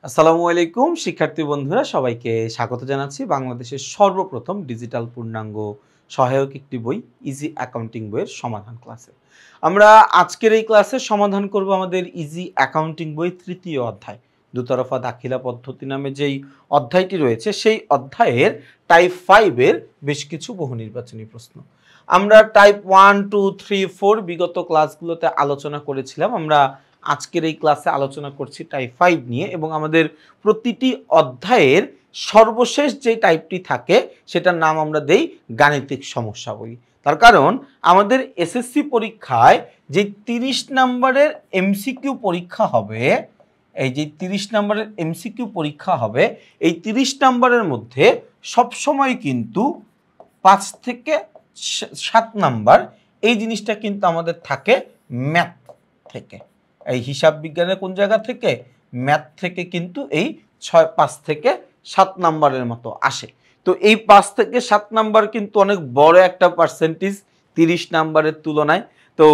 আসসালামু আলাইকুম শিক্ষার্থী বন্ধুরা, সবাইকে স্বাগত জানাচ্ছি বাংলাদেশের সর্বপ্রথম ডিজিটাল পূর্ণাঙ্গ সহায়ক একটি বই ইজি অ্যাকাউন্টিং বইয়ের সমাধান ক্লাসে। আমরা আজকের এই ক্লাসে সমাধান করব আমাদের ইজি অ্যাকাউন্টিং বই তৃতীয় অধ্যায় দুতরফা দাখিলা পদ্ধতি নামে যেই অধ্যায়টি রয়েছে সেই অধ্যায়ের টাইপ 5-এর বেশ কিছু বহু নির্বাচনী প্রশ্ন। আমরা টাইপ 1, 2, 3, 4 বিগত ক্লাসগুলোতে আলোচনা করেছিলাম। আমরা আজকের এই ক্লাসে আলোচনা করছি টাইপ 5 নিয়ে, এবং আমাদের প্রতিটি অধ্যায়ের সর্বশেষ যে টাইপটি থাকে সেটার নাম আমরা দেই গাণিতিক সমস্যাবলী। তার কারণ আমাদের এসএসসি পরীক্ষায় যে 30 নম্বরের এমসিকিউ পরীক্ষা হবে, এই যে 30 নম্বরের এমসিকিউ পরীক্ষা হবে, এই 30 নম্বরের মধ্যে সবসময় কিন্তু 5 থেকে 7 নাম্বার এই জিনিসটা কিন্তু আমাদের থাকে ম্যাথ থেকে। এই হিসাব বিজ্ঞানের কোন জায়গা থেকে? ম্যাথ থেকে কিন্তু এই 5 থেকে 7 নাম্বারের মতো আসে। তো এই 5 থেকে 7 নাম্বার কিন্তু অনেক বড় একটা পার্সেন্টেজ 30 নাম্বারের তুলনায়। তো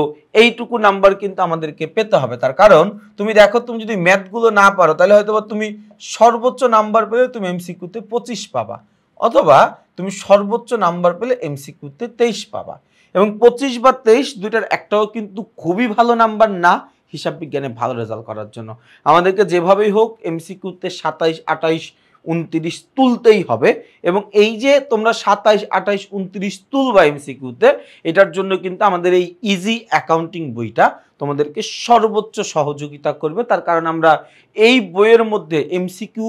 এইটুকু নাম্বার কিন্তু আমাদেরকে পেতে হবে। তার কারণ তুমি দেখো, তুমি যদি ম্যাথগুলো না পারো তাহলে হয়তো তুমি সর্বোচ্চ নাম্বার পেলে তুমি এমসিকিউতে 25 পাবা, অথবা তুমি সর্বোচ্চ নাম্বার পেলে এমসিকিউতে 23 পাবা। এবং 25 বা 23 দুইটার একটাও কিন্তু খুবই ভালো নাম্বার না হিসাব বিজ্ঞানে ভালো রেজাল্ট করার জন্য। আমাদেরকে যেভাবেই হোক এমসিকিউতে 27, 28, 29 তুলতেই হবে। এবং এই যে তোমরা 27, 28, 29 তুলবা এমসিকিউতে, এটার জন্য কিন্তু আমাদের এই ইজি অ্যাকাউন্টিং বইটা তোমাদেরকে সর্বোচ্চ সহযোগিতা করবে। তার কারণ আমরা এই বইয়ের মধ্যে এমসিকিউ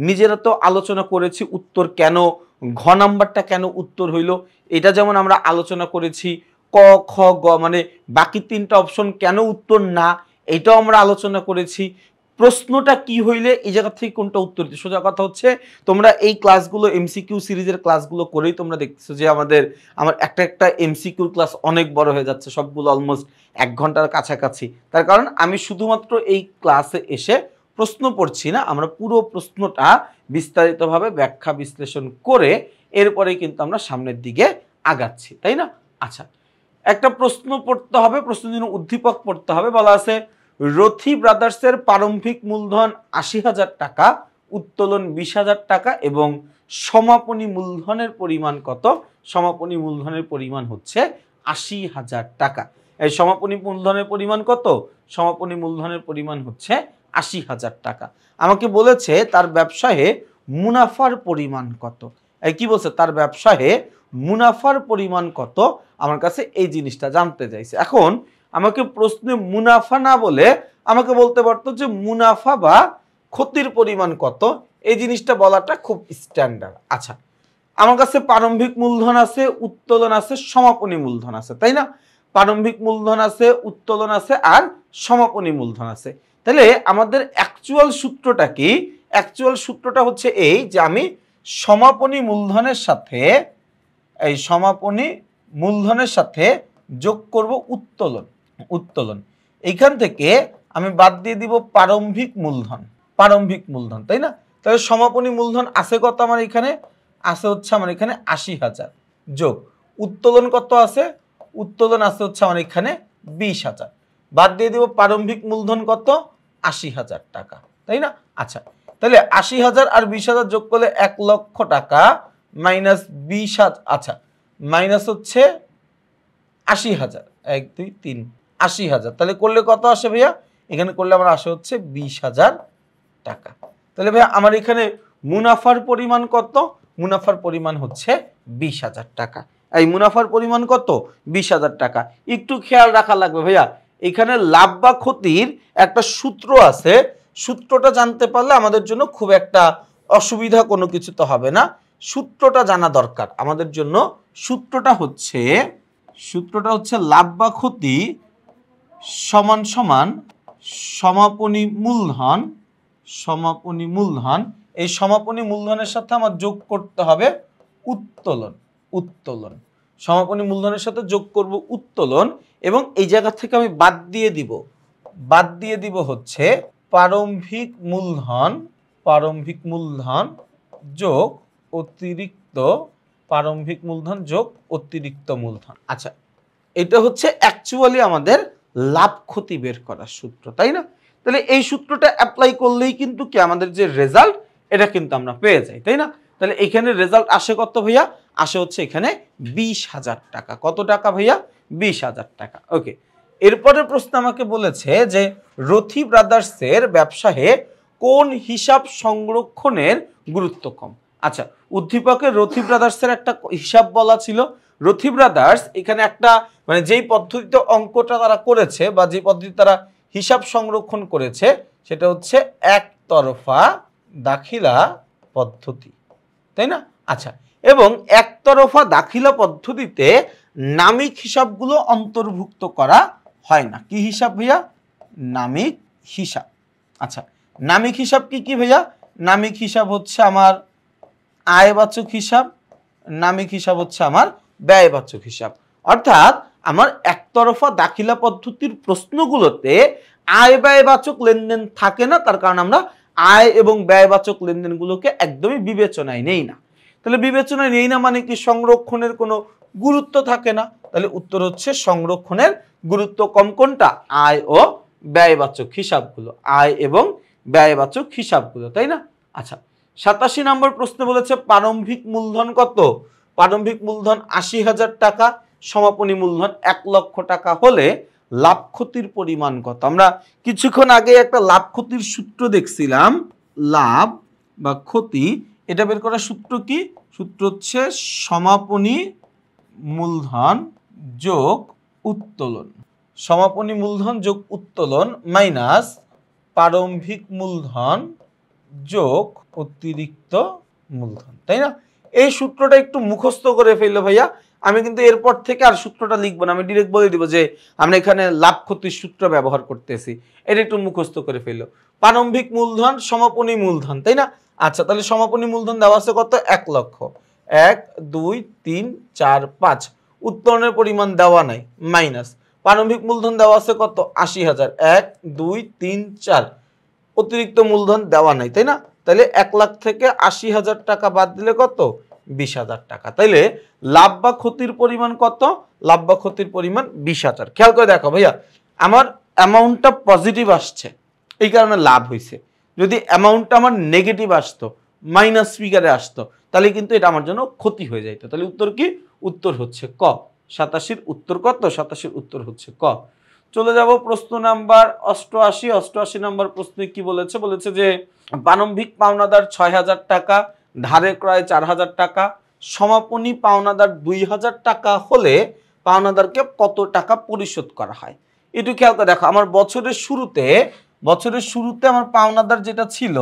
নিজেরা তো আলোচনা করেছি, উত্তর কেন, ঘ নাম্বারটা কেন উত্তর হইল এটা যেমন আমরা আলোচনা করেছি, ক, খ, গ মানে বাকি 3টা অপশন কেন উত্তর না এটাও আমরা আলোচনা করেছি। প্রশ্নটা কি হইলে এই জায়গা থেকে কোনটা উত্তর দিতে, সোজা কথা হচ্ছে তোমরা এই ক্লাসগুলো এমসিকিউ সিরিজের ক্লাসগুলো করেই তোমরা দেখতেছো যে আমার একটা এমসিকিউ ক্লাস অনেক বড় হয়ে যাচ্ছে, সবগুলো অলমোস্ট 1 ঘন্টার কাছাকাছি। তার কারণ আমি শুধুমাত্র এই ক্লাসে এসে প্রশ্ন পড়ছি না, আমরা পুরো প্রশ্নটা বিস্তারিতভাবে ব্যাখ্যা বিশ্লেষণ করে এরপরে কিন্তু আমরা সামনের দিকে আগাচ্ছি, তাই না? আচ্ছা, একটা প্রশ্ন পড়তে হবে, প্রশ্নের জন্য উদ্দীপক পড়তে হবে। বলা আছে রথি ব্রাদার্সের প্রারম্ভিক মূলধন 80,000 টাকা, উত্তোলন 20,000 টাকা এবং সমাপনী মূলধনের পরিমাণ কত? সমাপনী মূলধনের পরিমাণ হচ্ছে 80,000 টাকা। এই সমাপনী মূলধনের পরিমাণ কত? সমাপনী মূলধনের পরিমাণ হচ্ছে 80,000 টাকা। আমাকে বলেছে তার ব্যবসায়ে মুনাফার পরিমাণ কত। এই কি বলছে? তার ব্যবসায়ে মুনাফার পরিমাণ কত, আমার কাছে এই জিনিসটা জানতে চাইছে। এখন আমাকে প্রশ্নে মুনাফা না বলে আমাকে বলতে পারতো যে মুনাফা বা ক্ষতির পরিমাণ কত, এই জিনিসটা বলাটা খুব স্ট্যান্ডার্ড। আচ্ছা, আমার কাছে প্রারম্ভিক মূলধন আছে, উত্তোলন আছে, সমাপনী মূলধন আছে, তাই না? প্রারম্ভিক মূলধন আছে, উত্তোলন আছে আর সমাপনী মূলধন আছে। তাহলে আমাদের অ্যাকচুয়াল সূত্রটা কি? অ্যাকচুয়াল সূত্রটা হচ্ছে এই যে আমি সমাপনী মূলধনের সাথে সমাপনী মূলধনের সাথে যোগ করব উত্তোলন। এইখান থেকে আমি বাদ দিয়ে দিব প্রারম্ভিক মূলধন, তাই না? তাহলে সমাপনী মূলধন আছে কত আমার এখানে? আছে হচ্ছে আমার এখানে 80,000, যোগ উত্তোলন কত আছে? উত্তোলন আছে হচ্ছে আমার এখানে 20,000, বাদ দিয়ে দিব প্রারম্ভিক মূলধন কত? 80,000 টাকা, তাই না? আচ্ছা, তাহলে 80,000 আর 20,000 যোগ করলে 1 লক্ষ টাকা মাইনাস 20,000, আচ্ছা মাইনাস হচ্ছে 80,000, 1, 2, 3, 80,000। তাহলে করলে কত আসে ভাইয়া? এখানে করলে আমার আসে হচ্ছে 20,000 টাকা। তাহলে ভাইয়া আমার এখানে মুনাফার পরিমাণ কত? মুনাফার পরিমাণ হচ্ছে 20,000 টাকা। এই মুনাফার পরিমাণ কত? 20,000 টাকা। একটু খেয়াল রাখা লাগবে ভাইয়া, এখানে লাভ বা ক্ষতির একটা সূত্র আছে, সূত্রটা জানতে পারলে আমাদের জন্য খুব একটা অসুবিধা কোনো কিছু তো হবে না। সূত্রটা জানা দরকার আমাদের জন্য। সূত্রটা হচ্ছে লাভ বা ক্ষতি সমান সমান সমাপনী মূলধন। এই সমাপনী মূলধনের সাথে আমার যোগ করতে হবে উত্তোলন। সমাপনী মূলধনের সাথে যোগ করব উত্তোলন, এবং এই জায়গা থেকে আমি বাদ দিয়ে দিব হচ্ছে প্রারম্ভিক মূলধন যোগ অতিরিক্ত মূলধন। আচ্ছা, এটা হচ্ছে অ্যাকচুয়ালি আমাদের লাভ ক্ষতি বের করার সূত্র, তাই না? তাহলে এই সূত্রটা অ্যাপ্লাই করলেই কিন্তু কি আমাদের যে রেজাল্ট এটা কিন্তু আমরা পেয়ে যাই, তাই না? তাহলে এখানে রেজাল্ট আসে কত ভাইয়া? আসে হচ্ছে এখানে 20,000 টাকা। কত টাকা ভাইয়া? 20,000 টাকা। ওকে, এরপরের প্রশ্ন আমাকে বলেছে যে রথি ব্রাদার্সের ব্যবসায়ে কোন হিসাব সংরক্ষণের গুরুত্ব কম? আচ্ছা, উদ্দীপকের রথি ব্রাদার্সের একটা হিসাব বলা ছিল। রথি ব্রাদার্স এখানে একটা মানে যেই পদ্ধতিতে অঙ্কটা তারা করেছে বা যে পদ্ধতিতে তারা হিসাব সংরক্ষণ করেছে সেটা হচ্ছে একতরফা দাখিলা পদ্ধতি, তাই না? আচ্ছা, এবং একতরফা দাখিলা পদ্ধতিতে নামিক হিসাবগুলো অন্তর্ভুক্ত করা হয় না। কি হিসাব ভাইয়া? নামিক হিসাব। আচ্ছা, নামিক হিসাব কি কি ভাইয়া? নামিক হিসাব হচ্ছে আমার আয়বাচক হিসাব, নামিক হিসাব হচ্ছে আমার ব্যয়বাচক হিসাব। অর্থাৎ আমার একতরফা দাখিলা পদ্ধতির প্রশ্নগুলোতে আয় ব্যয়বাচক লেনদেন থাকে না, তার কারণ আমরা আয় এবং ব্যয়বাচক লেনদেনগুলোকে একদমই বিবেচনায় নেই না। তাহলে বিবেচনায় নেই না মানে কি? সংরক্ষণের কোনো গুরুত্ব থাকে না। তাহলে উত্তর হচ্ছে সংরক্ষণের গুরুত্ব কম কোনটা? আয় ও ব্যয়বাচক হিসাবগুলো, আয় এবং ব্যয়বাচক হিসাবগুলো, তাই না? আচ্ছা, 87 নম্বর প্রশ্ন বলেছে প্রারম্ভিক মূলধন কত? প্রারম্ভিক মূলধন 80,000 টাকা, সমাপনী মূলধন 1 লক্ষ টাকা হলে লাভ ক্ষতির পরিমাণ কত? আমরা কিছুক্ষণ আগে একটা লাভ ক্ষতির সূত্র দেখছিলাম, লাভ বা ক্ষতি, এটা বের করার সূত্র কি? সূত্র হচ্ছে সমাপনী মূলধন যোগ উত্তোলন। সমাপনী মূলধন যোগ উত্তোলন মাইনাস প্রারম্ভিক মূলধন যোগ অতিরিক্ত মূলধন, তাই না? এই সূত্রটা একটু মুখস্থ করে ফেললো ভাইয়া। আমি কিন্তু এরপর থেকে আর সূত্রটা লিখবো না, আমি ডিরেক্ট বলে দিব যে আমরা এখানে লাভ ক্ষতির সূত্র ব্যবহার করতেছি। এটা একটু মুখস্থ করে ফেললো। প্রারম্ভিক মূলধন সমাপনী মূলধন, তাই না? আচ্ছা, তাহলে সমাপনী মূলধন দেওয়া আছে কত? 1 লক্ষ। 1 2 3 4 5। উত্তোলনের পরিমাণ দেওয়া নাই, মাইনাস প্রারম্ভিক মূলধন দেওয়া আছে কত? 80,000। 1 2 3 4। অতিরিক্ত মূলধন দেওয়া নাই, তাই না? তাহলে 1 লাখ থেকে 80,000 টাকা বাদ দিলে কত? 20,000 টাকা। তাইলে লাভ বা ক্ষতির পরিমাণ কত? লাভ বা ক্ষতির পরিমাণ 20,000। খেয়াল করে দেখো ভাইয়া, আমার অ্যামাউন্টটা পজিটিভ আসছে, এই কারণে লাভ হয়েছে। যদি অ্যামাউন্টটা আমার নেগেটিভ আসতো, মাইনাস ফিগারে আসতো, তাহলে কিন্তু এটা আমার জন্য ক্ষতি হয়ে যাইতো। তাহলে উত্তর কি? উত্তর হচ্ছে ক। 87-র উত্তর কত? 87-র উত্তর হচ্ছে ক। চলে যাব প্রশ্ন নাম্বার 88। 88 নম্বর প্রশ্নে কি বলেছে? বলেছে যে প্রারম্ভিক পাওনাদার 6,000 টাকা, ধারে ক্রয় 4,000 টাকা, সমাপনী পাওনাদার 2,000 টাকা হলে পাওনাদারকে কত টাকা পরিশোধ করা হয়? একটু খেয়াল করে দেখো, আমার বছরের শুরুতে আমার পাওনাদার যেটা ছিল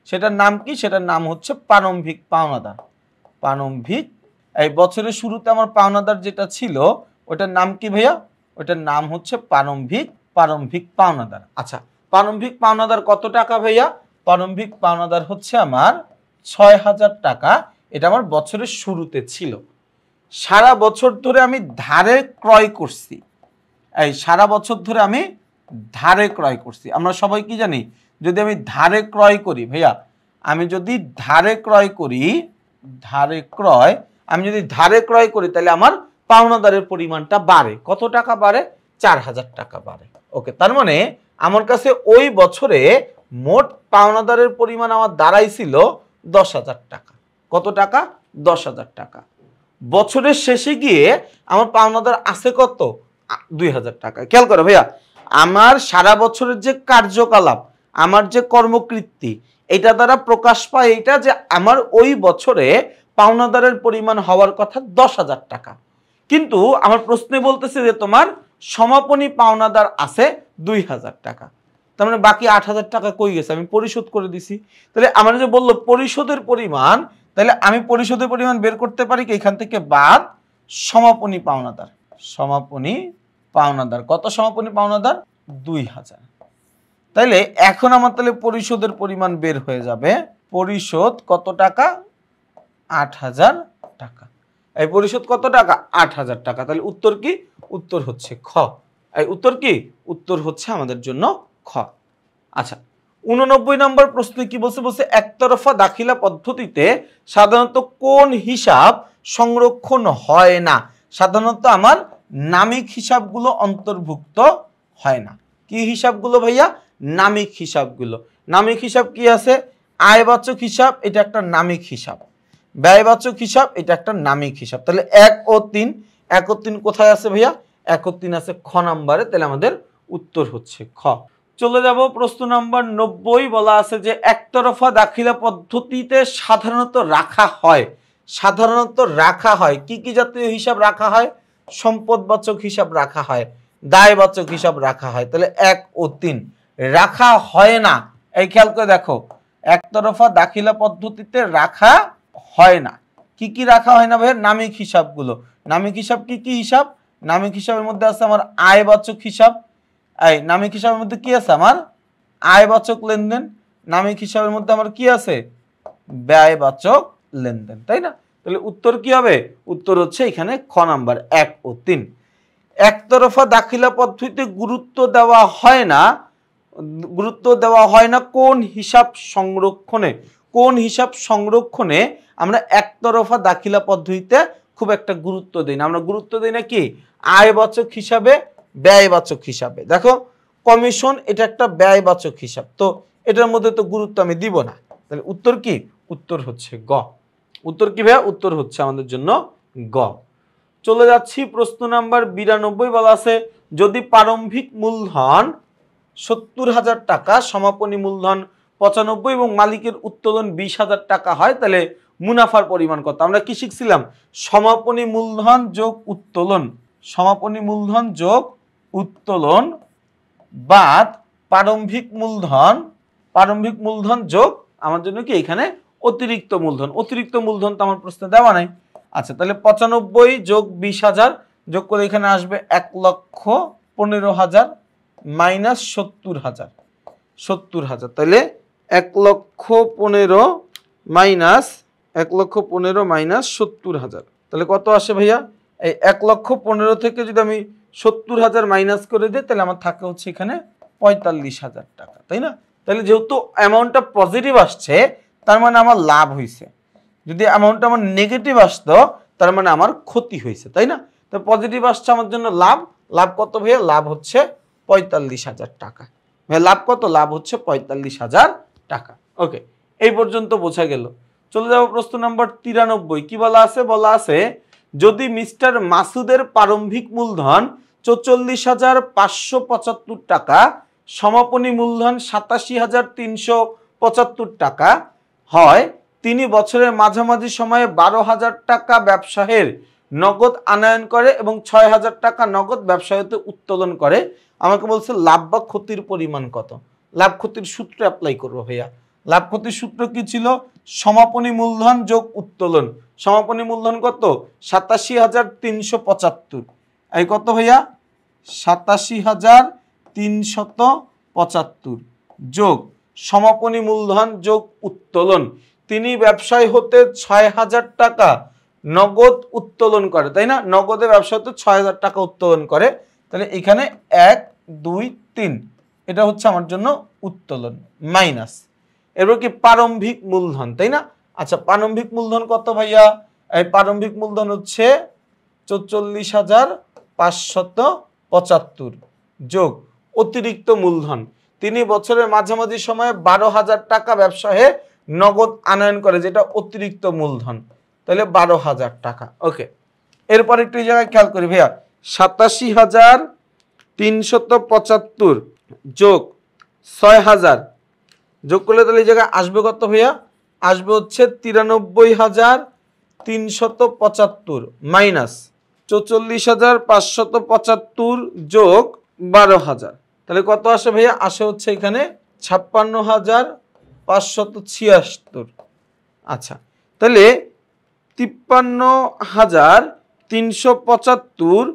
সেটার নাম কি? সেটার নাম হচ্ছে প্রারম্ভিক পাওনাদার। প্রারম্ভিক, এই বছরের শুরুতে আমার পাওনাদার যেটা ছিল ওটার নাম কি ভাইয়া? ওটার নাম হচ্ছে প্রারম্ভিক পাওনাদার। আচ্ছা, প্রারম্ভিক পাওনাদার কত টাকা ভাইয়া? প্রারম্ভিক পাওনাদার হচ্ছে আমার 6,000 টাকা। এটা আমার বছরের শুরুতে ছিল। সারা বছর ধরে আমি ধারে ক্রয় করছি, এই সারা বছর ধরে আমি ধারে ক্রয় করছি। আমরা সবাই কি জানি? যদি আমি ধারে ক্রয় করি ভাইয়া, আমি যদি ধারে ক্রয় করি, আমি যদি ধারে ক্রয় করি তাহলে আমার পাওনাদারের পরিমাণটা বাড়ে। কত টাকা বাড়ে? 4,000 টাকা বাড়ে। ওকে, তার মানে আমার কাছে ওই বছরে মোট পাওনাদারের পরিমাণ আমার দাঁড়াইছিল 10,000 টাকা। কত টাকা? 10,000 টাকা। বছরের শেষে গিয়ে আমার পাওনাদার আছে কত? 2,000 টাকা। খেয়াল করো ভাইয়া, আমার সারা বছরের যে কার্যকলাপ, আমার যে কর্মকৃত্তি, এটা দ্বারা প্রকাশ পায় এটা যে আমার ওই বছরে পাওনাদারের পরিমাণ হওয়ার কথা 10,000 টাকা। কিন্তু আমার প্রশ্নে বলতেছে যে তোমার সমাপনী পাওনাদার আছে 2,000 টাকা। তার মানে বাকি 8,000 টাকা কই গেছে? আমি পরিশোধ করে দিছি। তাহলে আমার যে বললো পরিশোধের পরিমাণ, তাহলে আমি পরিশোধের পরিমাণ বের করতে পারি কি? এখান থেকে বাদ সমাপনী পাওনাদার। সমাপনী পাওনাদার কত? সমাপনী পাওনাদার 2,000। তাইলে এখন আমার তাহলে পরিশোধের পরিমাণ বের হয়ে যাবে। পরিশোধ কত টাকা? 8,000 টাকা। এই পরিশোধ কত টাকা? 8,000 টাকা। তাহলে উত্তর কি? উত্তর হচ্ছে খ। এই উত্তর কি? উত্তর হচ্ছে আমাদের জন্য খ। আচ্ছা, 89 নম্বর প্রশ্নে কি বলছে? বলছে একতরফা দাখিলা পদ্ধতিতে সাধারণত কোন হিসাব সংরক্ষণ হয় না? সাধারণত আমার নামিক হিসাবগুলো অন্তর্ভুক্ত হয় না। কি হিসাবগুলো ভাইয়া? নামিক হিসাবগুলো। নামিক হিসাব কি আছে? আয়বাচক হিসাব, এটা একটা নামিক হিসাব। ব্যয়বাচক হিসাব, এটা একটা নামিক হিসাব। তাহলে 1 ও 3, 1 ও 3 কোথায় আছে ভাইয়া? 1 ও 3 আছে খ নাম্বারে। তাহলে আমাদের উত্তর হচ্ছে খ। চলে যাব প্রশ্ন নাম্বার 90। বলা আছে যে একতরফা দাখিলা পদ্ধতিতে সাধারণত রাখা হয়। সাধারণত রাখা হয় কি কি জাতীয় হিসাব রাখা হয়? সম্পদবাচক হিসাব রাখা হয়, দায়বাচক হিসাব রাখা হয়। তাহলে 1 ও 3 রাখা হয় না। এই খেয়াল করে দেখো, একতরফা দাখিলা পদ্ধতিতে রাখা হয় না। কি কি রাখা হয় না ভাই? নামিক হিসাবগুলো। নামিক হিসাব কি কি হিসাব? নামিক হিসাবের মধ্যে আছে আমার আয়বাচক হিসাব। এই নামিক হিসাবের মধ্যে কি আছে? আমার আয়বাচক লেনদেন। নামিক হিসাবের মধ্যে আমার কি আছে? ব্যয়বাচক লেনদেন, তাই না? তাহলে উত্তর কি হবে? উত্তর হচ্ছে এখানে খ নাম্বার 1 ও 3। একতরফা দাখিলা পদ্ধতিতে গুরুত্ব দেওয়া হয় না। গুরুত্ব দেওয়া হয় না কোন হিসাব সংরক্ষণে? কোন হিসাব সংরক্ষণে আমরা একতরফা দাখিলা পদ্ধতিতে খুব একটা গুরুত্ব দিই না। আমরা গুরুত্ব দিই না কি? আয়বাচক হিসাবে, ব্যয়বাচক হিসাবে। দেখো কমিশন, এটা একটা ব্যয়বাচক হিসাব, তো এটার মধ্যে তো গুরুত্ব আমি দিব না। তাহলে উত্তর কি? উত্তর হচ্ছে গ। উত্তর কি ভাইয়া? উত্তর হচ্ছে আমাদের জন্য গ। চলে যাচ্ছি প্রশ্ন নাম্বার 92। বলা আছে যদি প্রারম্ভিক মূলধন 70,000 টাকা, সমাপনী মূলধন 95 এবং মালিকের উত্তোলন 20,000 টাকা হয়, তাহলে মুনাফার পরিমাণ কত? আমরা কি শিখছিলাম? সমাপনী মূলধন যোগ উত্তোলন, সমাপনী মূলধন যোগ উত্তোলন বাদ প্রারম্ভিক মূলধন, প্রারম্ভিক মূলধন যোগ আমার জন্য কি এখানে অতিরিক্ত মূলধন। অতিরিক্ত মূলধন তো আমার প্রশ্নে দেওয়া নাই। আচ্ছা, তাহলে 95 যোগ 20,000 যোগ করে এখানে আসবে 1,15,000 মাইনাস 70,000। 70,000, তাহলে 1,15,000 মাইনাস 1,15,000 মাইনাস 70,000, তাহলে কত আসে ভাইয়া? এই 1,15,000 থেকে যদি আমি 70,000 মাইনাস করে দিই, তাহলে আমার থাকে হচ্ছে এখানে 45,000 টাকা, তাই না? তাহলে যেহেতু অ্যামাউন্টটা পজিটিভ আসছে, তার মানে আমার লাভ হয়েছে। যদি অ্যামাউন্টটা আমার নেগেটিভ আসতো, তার মানে আমার ক্ষতি হয়েছে, তাই না? তো পজিটিভ আসছে আমার জন্য লাভ। লাভ কত ভাইয়া? লাভ হচ্ছে 45,000 টাকা। ভাইয়া লাভ কত? লাভ হচ্ছে 45,000 টাকা। ওকে, এই পর্যন্ত বোঝা গেল। চলে যাব প্রশ্ন নাম্বার 93। কি বলা আছে? বলা আছে যদি মিস্টার মাসুদের প্রারম্ভিক মূলধন 44,575 টাকা, সমাপনী মূলধন 87,375 টাকা হয়, তিনি বছরের মাঝামাঝি সময়ে 12,000 টাকা ব্যবসায়ের নগদ আনয়ন করে এবং 6,000 টাকা নগদ ব্যবসায়তে উত্তোলন করে। আমাকে বলছে লাভ বা ক্ষতির পরিমাণ কত? লাভ ক্ষতির সূত্র অ্যাপ্লাই করবো ভাইয়া। লাভ ক্ষতির সূত্র কি ছিল? সমাপনী মূলধন যোগ উত্তোলন। সমাপনী মূলধন কত? 87,375। এই কত ভাইয়া? 87,375 যোগ সমাপনী মূলধন যোগ উত্তোলন। তিনি ব্যবসায় হতে 6,000 টাকা নগদ উত্তোলন করে, তাই না? নগদে ব্যবসা হতে 6,000 টাকা উত্তোলন করে। তাহলে এখানে 1, 2, 3 এটা হচ্ছে আমার জন্য উত্তোলন মাইনাস, এরপর কি প্রারম্ভিক মূলধন, তাই না? আচ্ছা, প্রারম্ভিক মূলধন কত ভাইয়া? এই প্রারম্ভিক মূলধন হচ্ছে 44,575 যোগ অতিরিক্ত মূলধন। তিনি বছরের মাঝামাঝি সময়ে 12,000 টাকা ব্যবসায়ে নগদ আনয়ন করে, যেটা অতিরিক্ত মূলধন। তাহলে 12,000 টাকা। ওকে, এরপর একটু এই জায়গায় খেয়াল করি ভাইয়া। 87,375 যোগ 6,000 যোগ করলে তাহলে এই জায়গায় আসবে কত ভাইয়া? আসবে হচ্ছে 93,375 মাইনাস 44,575 যোগ 12,000, তাহলে কত আসে ভাইয়া? আসে হচ্ছে এখানে 56,576। আচ্ছা, তাহলে 53,375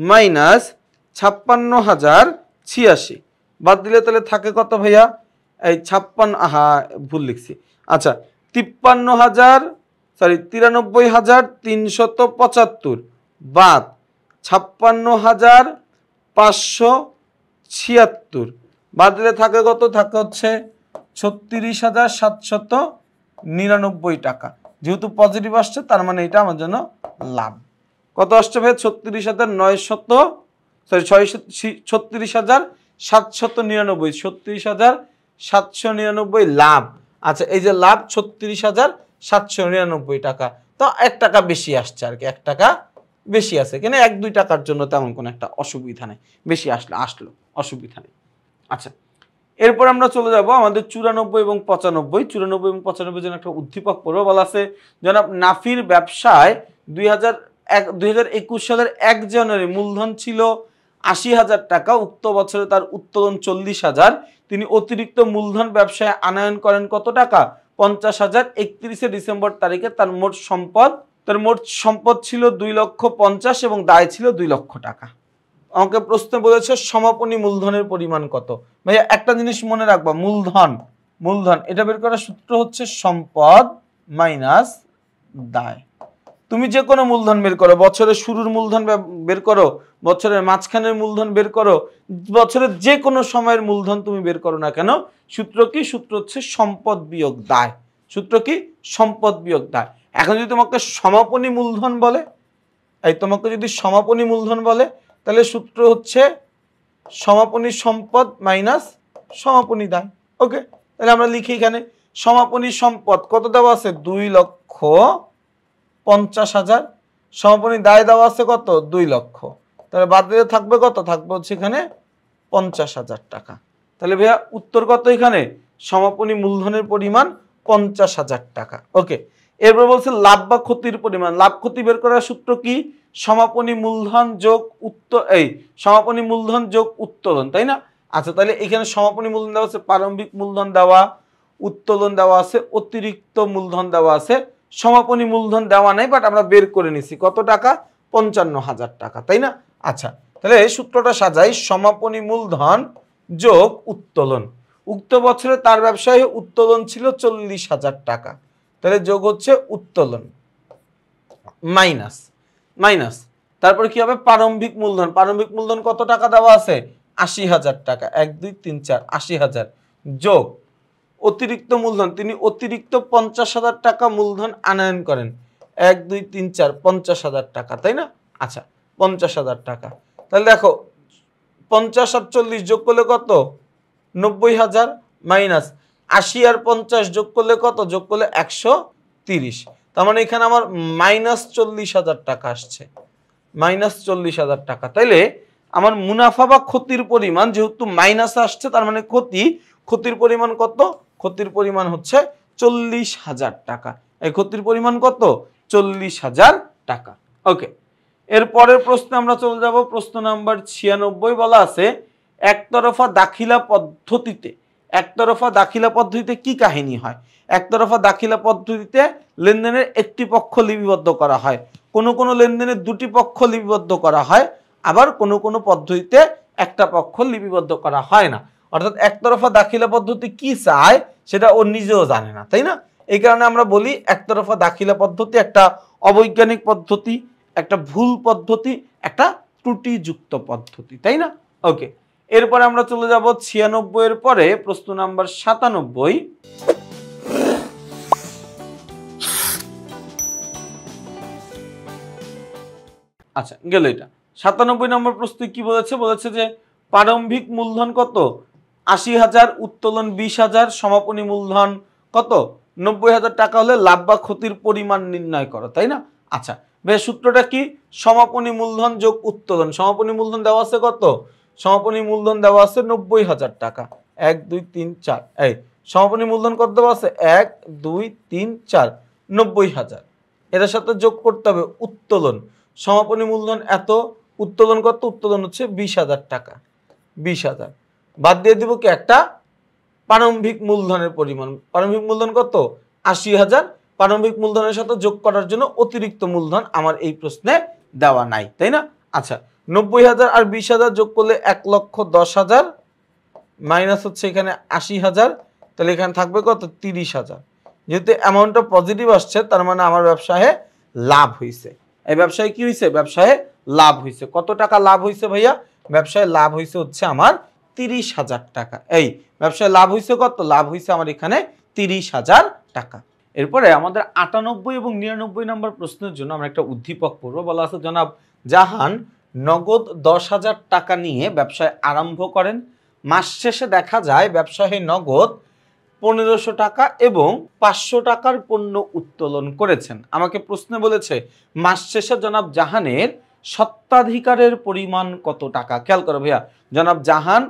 মাইনাস 56,086 বাদ দিলে তাহলে থাকে কত ভাইয়া? এই 56, ভুল লিখছি। আচ্ছা, 93,375 বাদ 56,576 বাদ দিলে থাকে কত? থাকে হচ্ছে 36,799 টাকা। যেহেতু পজিটিভ আসছে, তার মানে এটা আমার জন্য লাভ। কত আসছে ভাই? 36,900, সরি 36,000 799, 36,799 লাভ। আচ্ছা এই যে লাভ 36,799 টাকা, তো 1 টাকা বেশি আসছে আর কি, 1 টাকা বেশি আছে, কেন 1-2 টাকার জন্য তেমন কোনো একটা অসুবিধা নেই, বেশি আসলো অসুবিধা নেই। আচ্ছা এরপর আমরা চলে যাব আমাদের 94 এবং 95। 94 এবং 95 জন্য একটা উদ্দীপক পড়বো। বলা আছে জনাব নাফির ব্যবসায় 2021 সালের 1 জানুয়ারি মূলধন ছিল 80,000 টাকা, উক্ত বছরে তার উত্তোলন 40,000, তিনি অতিরিক্ত মূলধন ব্যবসায় আনয়ন করেন কত টাকা? 50,000। 31 ডিসেম্বর তারিখে তার মোট সম্পদ ছিল 2,50,000 এবং দায় ছিল 2 লক্ষ টাকা। আমাকে প্রশ্ন বলেছে সমাপনী মূলধনের পরিমাণ কত। ভাইয়া একটা জিনিস মনে রাখবা, মূলধন এটা বের করার সূত্র হচ্ছে সম্পদ মাইনাস দায়। তুমি যে কোনো মূলধন বের করো, বছরের শুরুর মূলধন বের করো, বছরের মাঝখানের মূলধন বের করো, বছরের যে কোনো সময়ের মূলধন তুমি বের করো না কেন, সূত্র কি? সূত্র হচ্ছে সম্পদ বিয়োগ দায়। সূত্র কি? সম্পদ বিয়োগ দায়। এখন যদি তোমাকে সমাপনী মূলধন বলে, তাহলে সূত্র হচ্ছে সমাপনী সম্পদ মাইনাস সমাপনী দায়। ওকে, তাহলে আমরা লিখি এখানে সমাপনী সম্পদ কত দেওয়া আছে? 2,50,000। সমাপনী দায় দেওয়া আছে কত? 2 লক্ষ। তাহলে বাদ দিতে থাকবে কত? থাকবে হচ্ছে এখানে 50,000 টাকা। তাহলে ভাইয়া উত্তর কত? এখানে সমাপনী মূলধনের পরিমাণ 50,000 টাকা। ওকে, এরপর বলছে লাভ বা ক্ষতির পরিমাণ। লাভ ক্ষতি বের করার সূত্র কি? সমাপনী মূলধন যোগ সমাপনী মূলধন যোগ উত্তোলন, তাই না? আচ্ছা তাহলে এখানে সমাপনী মূলধন দেওয়া আছে, প্রারম্ভিক মূলধন দেওয়া, উত্তোলন দেওয়া আছে, অতিরিক্ত মূলধন দেওয়া আছে। সমাপনী মূলধন দেওয়া নাই, বাট আমরা বের করে নিছি কত টাকা? 55,000 টাকা, তাই না? আচ্ছা তাহলে এই সূত্রটা সাজাই, সমাপনী মূলধন যোগ উত্তোলন। উক্ত বছরে তার ব্যবসায় উত্তোলন ছিল 40,000 টাকা, তাহলে যোগ হচ্ছে উত্তোলন মাইনাস তারপর কি হবে? প্রারম্ভিক মূলধন। প্রারম্ভিক মূলধন কত টাকা দেওয়া আছে? 80,000 টাকা। 1 2 3 4 80,000 যোগ অতিরিক্ত মূলধন, তিনি অতিরিক্ত 50,000 টাকা মূলধন আনয়ন করেন। 1 2 3 4 50,000 টাকা, তাই না? আচ্ছা 50,000 টাকা। তাহলে দেখো 50 আর 40 যোগ করলে কত? 90,000 মাইনাস 80 আর 50 যোগ করলে কত? যোগ করলে 130। তার মানে এখানে আমার মাইনাস 40,000 টাকা আসছে, মাইনাস 40,000 টাকা। তাইলে আমার মুনাফা বা ক্ষতির পরিমাণ যেহেতু মাইনাস আসছে, তার মানে ক্ষতির পরিমাণ কত? ক্ষতির পরিমাণ হচ্ছে 40,000 টাকা। এই ক্ষতির পরিমাণ কত? 40,000 টাকা। ওকে, এর পরের প্রশ্নে আমরা চলে যাব। প্রশ্ন নাম্বার 96। বলা আছে একতরফা দাখিলা পদ্ধতিতে কি কাহিনী হয়? একতরফা দাখিলা পদ্ধতিতে লেনদেনের একটি পক্ষ লিপিবদ্ধ করা হয়, কোনো লেনদেনের দুটি পক্ষ লিপিবদ্ধ করা হয়, আবার কোনো পদ্ধতিতে একটা পক্ষ লিপিবদ্ধ করা হয় না। অর্থাৎ একতরফা দাখিলা পদ্ধতি কি চায় সেটা ও নিজেও জানে না, তাই না? এই কারণে আমরা বলি একতরফা দাখিলা পদ্ধতি একটা অবৈজ্ঞানিক পদ্ধতি, একটা ভুল পদ্ধতি, একটা ত্রুটিযুক্ত পদ্ধতি, তাই না? ওকে, এরপরে আমরা চলে যাব 96 এর পরে প্রশ্ন নাম্বার 97। আচ্ছা গেল এটা। 97 নম্বর প্রশ্ন কি বলেছে? বলেছে যে প্রারম্ভিক মূলধন কত? 80,000, উত্তোলন 20,000, সমাপনী মূলধন কত? 90,000 টাকা হলে লাভ বা ক্ষতির পরিমাণ নির্ণয় করো, তাই না? আচ্ছা বেশ, সূত্রটা কি? সমাপনী মূলধন যোগ উত্তোলন। সমাপনী মূলধন দেওয়া আছে কত? সমাপনী মূলধন দেওয়া আছে 90,000 টাকা। 1 2 3 4 এই সমাপনী মূলধন কত দেওয়া আছে? 1 2 3 4 90,000। এটার সাথে যোগ করতে হবে উত্তোলন। সমাপনী মূলধন এত, উত্তোলন কত? উত্তোলন হচ্ছে 20,000 টাকা। 20,000 বাদ দিয়ে দিব কি একটা প্রারম্ভিক মূলধনের পরিমাণ। প্রারম্ভিক মূলধন কত? 80,000। প্রারম্ভিক মূলধনের সাথে যোগ করার জন্য অতিরিক্ত মূলধন আমার এই প্রশ্নে দেওয়া নাই, তাই না? আচ্ছা 90,000 আর 20,000 যোগ করলে 1,10,000 মাইনাস হচ্ছে এখানে 80,000, তাহলে এখানে থাকবে কত? 30,000। যেহেতু অ্যামাউন্টটা পজিটিভ আসছে, তার মানে আমার ব্যবসায় লাভ হয়েছে। এই ব্যবসায় কি হয়েছে? ব্যবসায় লাভ হয়েছে। কত টাকা লাভ হয়েছে ভাইয়া? ব্যবসায় লাভ হয়েছে হচ্ছে আমার 30,000 টাকা। এই ব্যবসায় লাভ হয়েছে কত? লাভ হয়েছে আমার এখানে 30,000 টাকা। এরপরে আমাদের 98 এবং 99 নম্বর প্রশ্নের জন্য আমরা একটা উদ্দীপক পড়বো। বলা আছে জনাব জাহান নগদ 10,000 টাকা নিয়ে ব্যবসায় আরম্ভ করেন। মাস শেষে দেখা যায় ব্যবসায়ী নগদ 1500 টাকা এবং 500 টাকার পণ্য উত্তোলন করেছেন। আমাকে প্রশ্নে বলেছে মাস শেষে জনাব জাহানের স্বত্বাধিকারের পরিমাণ কত টাকা। খেয়াল করো ভাইয়া, জনাব জাহান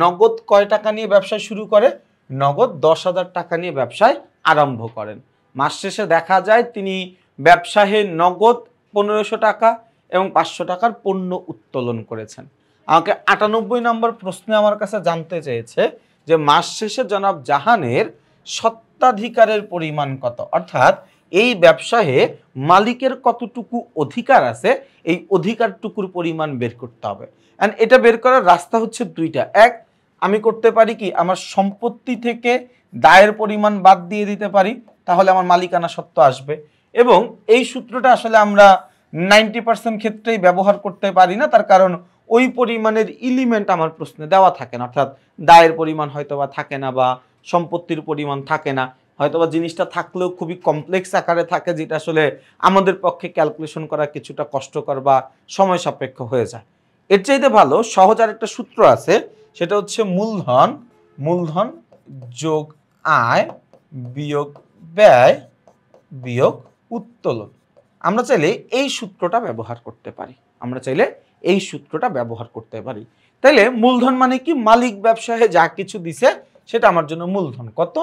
নগদ কয় টাকা নিয়ে ব্যবসা শুরু করে? নগদ 10,000 টাকা নিয়ে ব্যবসায় আরম্ভ করেন। মাস শেষে দেখা যায় তিনি ব্যবসায়ে নগদ 1500 টাকা এবং 500 টাকার পণ্য উত্তোলন করেছেন। আমাকে 98 নম্বর প্রশ্নে আমার কাছে জানতে চেয়েছে যে মাস শেষে জনাব জাহানের স্বত্বাধিকারের পরিমাণ কত, অর্থাৎ এই ব্যবসায়ে মালিকের কতটুকু অধিকার আছে, এই অধিকারটুকুর পরিমাণ বের করতে হবে। এন্ড এটা বের করার রাস্তা হচ্ছে দুইটা। এক, আমি করতে পারি কি, আমার সম্পত্তি থেকে দায়ের পরিমাণ বাদ দিয়ে দিতে পারি, তাহলে আমার মালিকানা সত্ত্ব আসবে। এবং এই সূত্রটা আসলে আমরা 90% ক্ষেত্রেই ব্যবহার করতে পারি না, তার কারণ ওই পরিমাণের এলিমেন্ট আমার প্রশ্নে দেওয়া থাকে না, অর্থাৎ দায়ের পরিমাণ হয়তোবা থাকে না বা সম্পত্তির পরিমাণ থাকে না, হয়তোবা জিনিসটা থাকলেও খুবই কমপ্লেক্স আকারে থাকে, যেটা আসলে আমাদের পক্ষে ক্যালকুলেশন করা কিছুটা কষ্টকর বা সময় সাপেক্ষ হয়ে যায়। এর চাইতে ভালো সহজ আরেকটা সূত্র আছে, সেটা হচ্ছে মূলধন যোগ আয় বিয়োগ ব্যয় বিয়োগ উত্তোলন। আমরা চাইলে এই সূত্রটা ব্যবহার করতে পারি। তাইলে মূলধন মানে কি, মালিক ব্যবসায়ে যা কিছু দিছে সেটা আমার জন্য মূলধন। কত?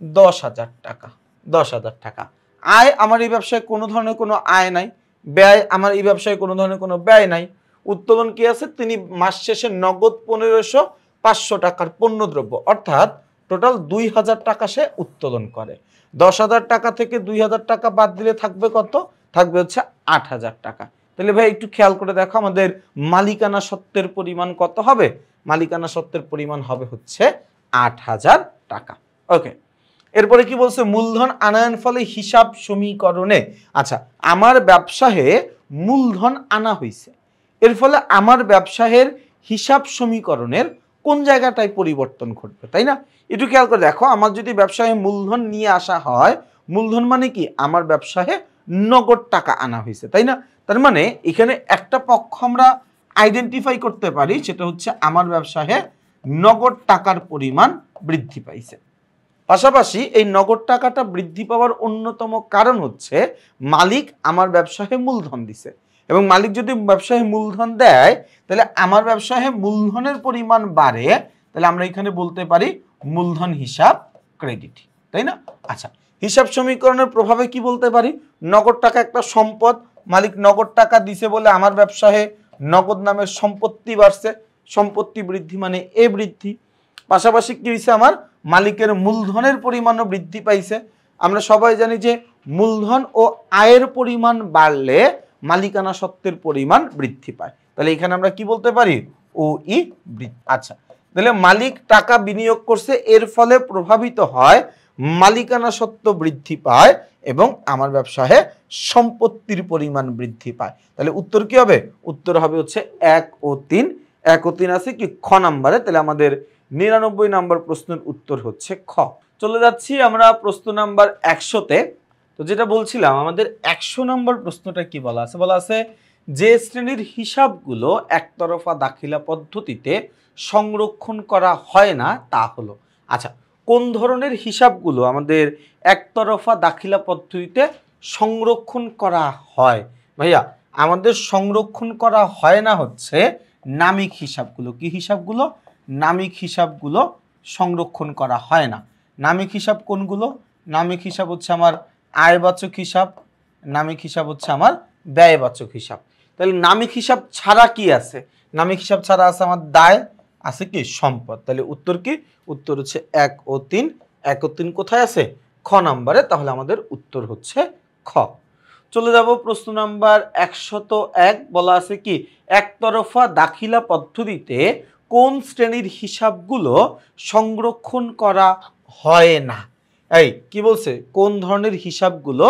10,000 টাকা। 10,000 টাকা। আয়, আমার এই ব্যবসায় কোনো ধরনের কোনো আয় নাই। ব্যয়, আমার এই ব্যবসায় কোনো ধরনের কোনো ব্যয় নাই। উত্তোলন কি আছে, তিনি মাস শেষে নগদ 1500 500 টাকার পণ্যদ্রব্য, অর্থাৎ টোটাল 2000 টাকা সে উত্তোলন করে। 10,000 টাকা থেকে 2000 টাকা বাদ দিলে থাকবে কত? থাকবে হচ্ছে 8,000 টাকা। তাহলে ভাই একটু খেয়াল করে দেখো, আমাদের মালিকানা সত্ত্বের পরিমাণ কত হবে? মালিকানা সত্ত্বের পরিমাণ হবে হচ্ছে 8,000 টাকা। ওকে, এরপরে কি বলছে, মূলধন আনয়ন ফলে হিসাব সমীকরণে, আচ্ছা আমার ব্যবসায়ে মূলধন আনা হয়েছে, এর ফলে আমার ব্যবসায়ের হিসাব সমীকরণের কোন জায়গাটায় পরিবর্তন ঘটবে, তাই না? একটু খেয়াল করে দেখো, আমার যদি ব্যবসায়ে মূলধন নিয়ে আসা হয়, মূলধন মানে কি, আমার ব্যবসায়ে নগদ টাকা আনা হয়েছে, তাই না? তার মানে এখানে একটা পক্ষ আমরা আইডেন্টিফাই করতে পারি, সেটা হচ্ছে আমার ব্যবসায়ে নগদ টাকার পরিমাণ বৃদ্ধি পাইছে। পাশাপাশি এই নগদ টাকাটা বৃদ্ধি পাওয়ার অন্যতম কারণ হচ্ছে মালিক আমার ব্যবসায়ে মূলধন দিছে, এবং মালিক যদি ব্যবসায়ে মূলধন দেয় তাহলে আমার ব্যবসায়ে মূলধনের পরিমাণ বাড়ে, তাহলে আমরা এখানে বলতে পারি মূলধন হিসাব ক্রেডিট, তাই না? আচ্ছা, হিসাব সমীকরণের প্রভাবে কি বলতে পারি, নগদ টাকা একটা সম্পদ, মালিক নগদ টাকা দিছে বলে আমার ব্যবসায়ে নগদ নামের সম্পত্তি বাড়ছে, সম্পত্তি বৃদ্ধি মানে এ বৃদ্ধি। পাশাপাশি কি হয়েছে, আমার মালিকের মূলধনের পরিমাণও বৃদ্ধি পাইছে। আমরা সবাই জানি যে মূলধন ও আয়ের পরিমাণ বাড়লে মালিকানা সত্ত্বের পরিমাণ বৃদ্ধি পায়, তাহলে এখানে আমরা কি বলতে পারি, ও ই বৃদ্ধি। আচ্ছা, তাহলে মালিক টাকা বিনিয়োগ করছে, এর ফলে প্রভাবিত হয় মালিকানা সত্ত্ব বৃদ্ধি পায় এবং আমার ব্যবসায়ে সম্পত্তির পরিমাণ বৃদ্ধি পায়। তাহলে উত্তর কি হবে? উত্তর হবে হচ্ছে 1 ও 3। 1 ও 3 আছে কি খ নাম্বারে, তাহলে আমাদের 99 নম্বর প্রশ্নের উত্তর হচ্ছে খ। চলে যাচ্ছি আমরা প্রশ্ন নাম্বার 100-তে। তো যেটা বলছিলাম, আমাদের 100 নম্বর প্রশ্নটা কি বলা আছে, বলা আছে যে শ্রেণীর হিসাবগুলো একতরফা দাখিলা পদ্ধতিতে সংরক্ষণ করা হয় না তা হলো। আচ্ছা, কোন ধরনের হিসাবগুলো আমাদের একতরফা দাখিলা পদ্ধতিতে সংরক্ষণ করা হয়? ভাইয়া, আমাদের সংরক্ষণ করা হয় না হচ্ছে নামিক হিসাবগুলো। কি হিসাবগুলো? নামিক হিসাবগুলো সংরক্ষণ করা হয় না। নামিক হিসাব কোনগুলো? নামিক হিসাব হচ্ছে আমার আয়বাচক হিসাব, নামিক হিসাব হচ্ছে আমার ব্যয়বাচক হিসাব। তাহলে নামিক হিসাব ছাড়া কি আছে? নামিক হিসাব ছাড়া আছে আমার দায়, আছে কি সম্পদ। তাহলে উত্তর কি? উত্তর হচ্ছে 1 ও 3। 1 ও 3 কোথায় আছে? খ নম্বরে। তাহলে আমাদের উত্তর হচ্ছে খ। চলে যাব প্রশ্ন নাম্বার 101। বলা আছে কি একতরফা দাখিলা পদ্ধতিতে কোন শ্রেণীর হিসাবগুলো সংরক্ষণ করা হয় না? এই কি বলছে, কোন ধরনের হিসাবগুলো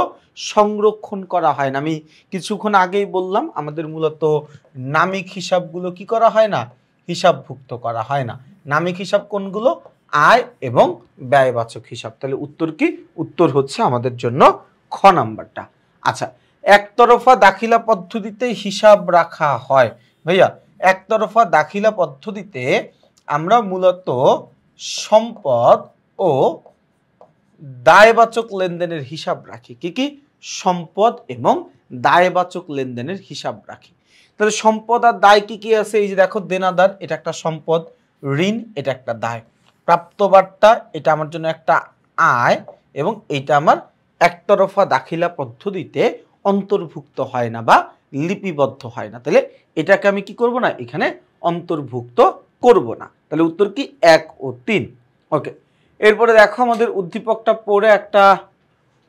সংরক্ষণ করা হয় না? আমি কিছুক্ষণ আগেই বললাম, আমাদের মূলত নামিক হিসাবগুলো কি করা হয় না, হিসাবভুক্ত করা হয় না। নামিক হিসাব কোনগুলো? আয় এবং ব্যয়বাচক হিসাব। তাহলে উত্তর কি? উত্তর হচ্ছে আমাদের জন্য খ নাম্বারটা। আচ্ছা, একতরফা দাখিলা পদ্ধতিতে হিসাব রাখা হয়। ভাইয়া, একতরফা দাখিলা পদ্ধতিতে আমরা মূলত সম্পদ ও দায়বাচক লেনদেনের হিসাব রাখি। কি কি? সম্পদ এবং দায়বাচক লেনদেনের হিসাব রাখি। তাহলে সম্পদ আর দায় কি কি আছে? এই যে দেখো, দেনাদার এটা একটা সম্পদ, ঋণ এটা একটা দায়, প্রাপ্তবার্তা এটা আমার জন্য একটা আয়, এবং এটা আমার একতরফা দাখিলা পদ্ধতিতে অন্তর্ভুক্ত হয় না বা লিপিবদ্ধ হয় না। তাহলে এটাকে আমি কি করব না, এখানে অন্তর্ভুক্ত করব না। তাহলে উত্তর কি? 1 ও 3। ওকে, এরপরে দেখো আমাদের উদ্দীপকটা পড়ে একটা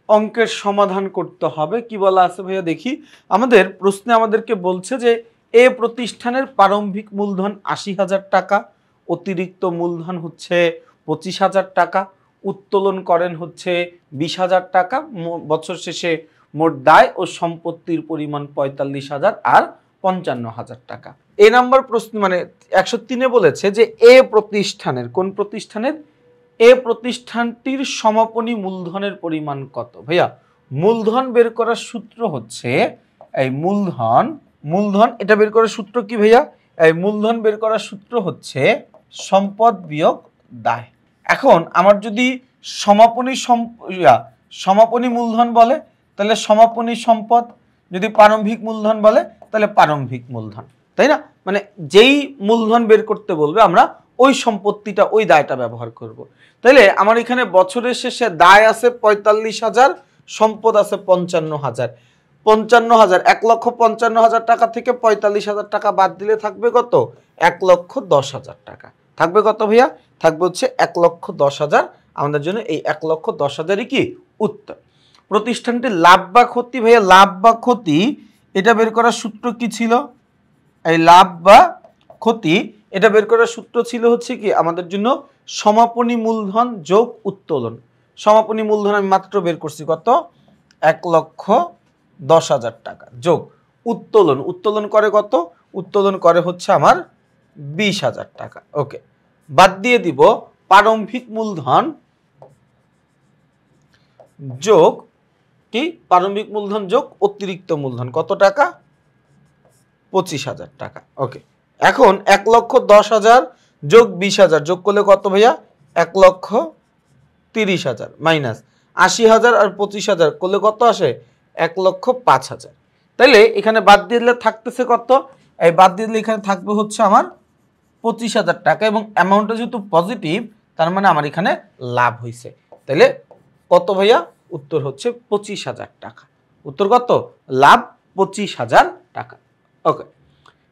অঙ্কের সমাধান করতে হবে। কি বলা আছে ভাইয়া দেখি। আমাদের প্রশ্নে আমাদেরকে বলছে যে এ প্রতিষ্ঠানের প্রারম্ভিক মূলধন ৮০,০০০ টাকা, অতিরিক্ত মূলধন হচ্ছে ২৫,০০০ টাকা, উত্তোলন করেন হচ্ছে ২০,০০০ টাকা, বছর শেষে মোট দায় ও সম্পত্তির পরিমাণ ৪৫,০০০ আর ৫৫,০০০ টাকা। এ নাম্বার প্রশ্ন মানে ১০৩-এ বলেছে যে এ প্রতিষ্ঠানের, কোন প্রতিষ্ঠানের? এ প্রতিষ্ঠানটির সমাপনী মূলধনের পরিমাণ কত? ভাইয়া মূলধন বের করার সূত্র হচ্ছে এই মূলধন এটা বের করার সূত্র কি ভাইয়া? এই মূলধন বের করার সূত্র হচ্ছে সম্পদ বিয়োগ দায়। এখন আমার যদি সমাপনী মূলধন বলে তাহলে সমাপনী সম্পদ, যদি প্রারম্ভিক মূলধন বলে তাহলে প্রারম্ভিক মূলধন, তাই না? মানে যেই মূলধন বের করতে বলবে আমরা ওই সম্পত্তিটা, ওই দায়টা ব্যবহার করব। তাহলে আমার এখানে বছরের শেষে দায় আছে ৪৫,০০০, সম্পদ আছে ৫৫,০০০। ৫৫,০০০, ১,৫৫,০০০ টাকা থেকে ৪৫,০০০ টাকা বাদ দিলে থাকবে কত? ১,১০,০০০ টাকা। থাকবে কত ভাইয়া? থাকবে হচ্ছে ১,১০,০০০। আমাদের জন্য এই ১,১০,০০০ই কি উত্তর। প্রতিষ্ঠানটির লাভ বা ক্ষতি, ভাইয়া লাভ বা ক্ষতি এটা বের করার সূত্র কি ছিল? এই লাভ বা ক্ষতি এটা বের করার সূত্র ছিল হচ্ছে কি আমাদের জন্য সমাপনী মূলধন যোগ উত্তোলন। সমাপনী মূলধন আমি মাত্র বের করছি কত? ১,১০,০০০ টাকা যোগ উত্তোলন। উত্তোলন করে কত? উত্তোলন করে হচ্ছে আমার ২০,০০০ টাকা। ওকে, বাদ দিয়ে দিব প্রারম্ভিক মূলধন যোগ কি? প্রারম্ভিক মূলধন যোগ অতিরিক্ত মূলধন কত টাকা? ২৫,০০০ টাকা। ওকে, এখন ১,১০,০০০ যোগ ২০,০০০ যোগ করলে কত ভাইয়া? ১,৩০,০০০ মাইনাস ৮০,০০০ আর ২৫,০০০ করলে কত আসে? ১,০৫,০০০। তাইলে এখানে বাদ দিলে থাকতেছে কত? এই বাদ দিলে এখানে থাকবে হচ্ছে আমার ২৫,০০০ টাকা, এবং অ্যামাউন্টটা যেহেতু পজিটিভ তার মানে আমার এখানে লাভ হয়েছে। তাহলে কত ভাইয়া? উত্তর হচ্ছে ২৫,০০০ টাকা। উত্তর কত? লাভ ২৫,০০০ টাকা। ওকে,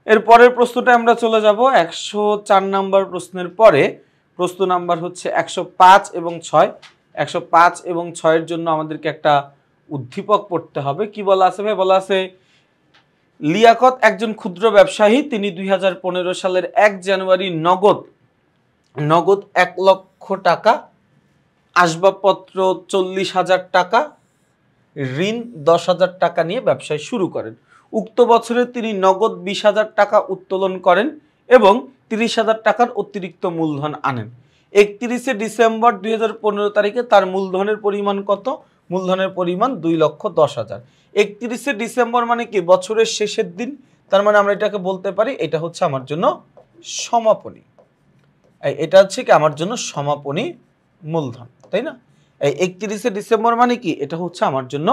এর পরের প্রশ্নটা আমরা চলে যাব ১০৪ নাম্বার প্রশ্নের পরে। প্রশ্ন নাম্বার হচ্ছে ১০৫ এবং ৬। ১০৫ এবং ৬-এর জন্য আমাদেরকে একটা উদ্দীপক পড়তে হবে। কি বলা আছে ভাই? বলা আছে লিয়াকত একজন ক্ষুদ্র ব্যবসায়ী, তিনি ২০১৫ সালের ১ জানুয়ারি নগদ ১,০০,০০০ টাকা, আসবাবপত্র ৪০,০০০ টাকা, ঋণ ১০,০০০ টাকা নিয়ে ব্যবসায় শুরু করেন। উক্ত বছরে তিনি নগদ ২০,০০০ টাকা উত্তোলন করেন এবং ৩০,০০০ টাকার অতিরিক্ত মূলধন আনেন। ৩১শে ডিসেম্বর ২০১৫ তারিখে তার মূলধনের পরিমাণ কত? মূলধনের পরিমাণ ২,১০,০০০। ৩১শে ডিসেম্বর মানে কি? বছরের শেষের দিন। তার মানে আমরা এটাকে বলতে পারি এটা হচ্ছে আমার জন্য সমাপনী। এটা হচ্ছে কি আমার জন্য সমাপনী মূলধন, তাই না? এই ৩১শে ডিসেম্বর মানে কি? এটা হচ্ছে আমার জন্য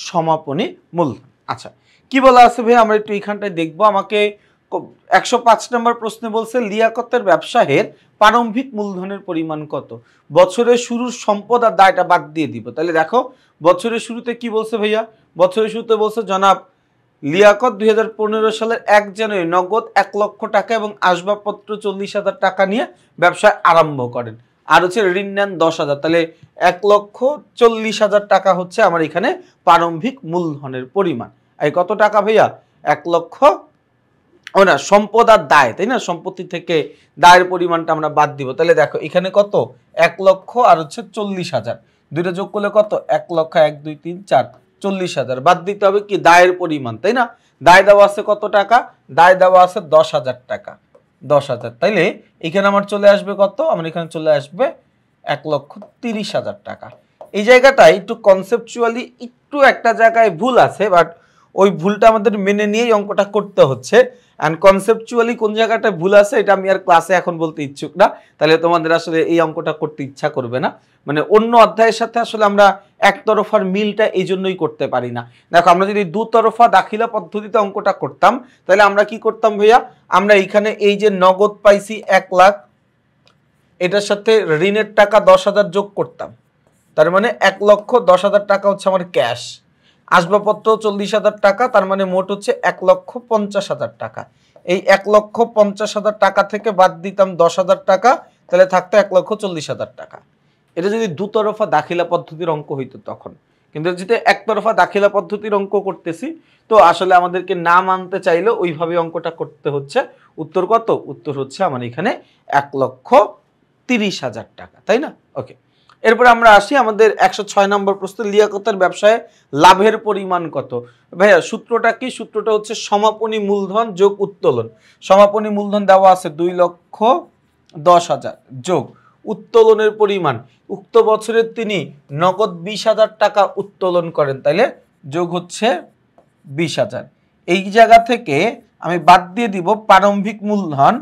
সমাপনী মূলধন। আচ্ছা, কি বলা আছে ভাই? আমরা একটু এইখানটায় দেখবো। আমাকে ১০৫ নম্বর প্রশ্নে বলছে লিয়াকতের ব্যবসায়ের প্রারম্ভিক মূলধনের পরিমাণ কত? বছরের শুরুর সম্পদ আর দায়টা বাদ দিয়ে দিব। তাহলে দেখো বছরের শুরুতে কি বলছে ভাইয়া? বছরের শুরুতে বলছে জনাব লিয়াকত ২০১৫ সালের ১ জানুয়ারি নগদ ১,০০,০০০ টাকা এবং আসবাবপত্র ৪০,০০০ টাকা নিয়ে ব্যবসা আরম্ভ করেন, আর হচ্ছে ঋণ নেন ১০,০০০। তাহলে ১,৪০,০০০ টাকা হচ্ছে আমার এখানে প্রারম্ভিক মূলধনের পরিমাণ। এই কত টাকা ভাইয়া? ১,০০,০০০ না, সম্পদ আর দায়, তাই না? সম্পত্তি থেকে দায়ের পরিমাণটা আমরা বাদ দিব। তাহলে দেখো এখানে কত? ১,০০,০০০ আর হচ্ছে ৪০,০০০, দুইটা যোগ করলে কত? ১,০০,০০০, ১ ২ ৩ ৪, ৪০,০০০। বাদ দিতে হবে কি? দায়ের পরিমাণ, তাই না? দায় দেওয়া আছে কত টাকা? দায় দেওয়া আছে ১০,০০০ টাকা। ১০,০০০, তাইলে এখানে আমার চলে আসবে কত? আমার এখানে চলে আসবে ১,৩০,০০০ টাকা। এই জায়গাটায় একটু কনসেপচুয়ালি একটু একটা জায়গায় ভুল আছে, বাট ওই ভুলটা আমাদের মেনে নিয়েই অঙ্কটা করতে হচ্ছে। অ্যান্ড কনসেপচুয়ালি কোন জায়গাটা ভুল আছে এটা আমি আর ক্লাসে এখন বলতে ইচ্ছুক না, তাহলে তোমাদের আসলে এই অঙ্কটা করতে ইচ্ছা করবে না। মানে অন্য অধ্যায়ের সাথে আসলে আমরা একতরফার মিলটা এই জন্যই করতে পারি না। দেখো আমরা যদি দুতরফা দাখিলা পদ্ধতিতে অঙ্কটা করতাম তাহলে আমরা কি করতাম ভাইয়া, আমরা এইখানে এই যে নগদ পাইছি 1 লাখ, এটার সাথে ঋণের টাকা 10,000 যোগ করতাম, তার মানে 1,10,000 টাকা হচ্ছে আমার ক্যাশ, আসবাবপত্র 40,000 টাকা, তার মানে মোট হচ্ছে 1,50,000 টাকা। এই 1,50,000 টাকা থেকে বাদ দিতাম 10,000 টাকা, তাহলে থাকতো 1,40,000 টাকা। এটা যদি দুতরফা দাখিলা পদ্ধতির অঙ্ক হইতো তখন, কিন্তু যদি একতরফা দাখিলা পদ্ধতির অঙ্ক করতেছি তো আসলে আমাদেরকে না মানতে চাইলে ওইভাবে অঙ্কটা করতে হচ্ছে। উত্তর কত? উত্তর হচ্ছে আমার এখানে 1,30,000 টাকা, তাই না? ওকে, এরপর আমরা আসি আমাদের 106 নম্বর প্রশ্ন, লিয়াকতের ব্যবসায় লাভের পরিমাণ কত? ভাইয়া সূত্রটা কি? সূত্রটা হচ্ছে সমাপনী মূলধন যোগ উত্তোলন। সমাপনী মূলধন দেওয়া আছে 2,10,000 যোগ উত্তোলনের পরিমাণ, উক্ত বছরে তিনি নগদ 20,000 টাকা উত্তোলন করেন, তাইলে যোগ হচ্ছে 20,000। এই জায়গা থেকে আমি বাদ দিয়ে দিব প্রারম্ভিক মূলধন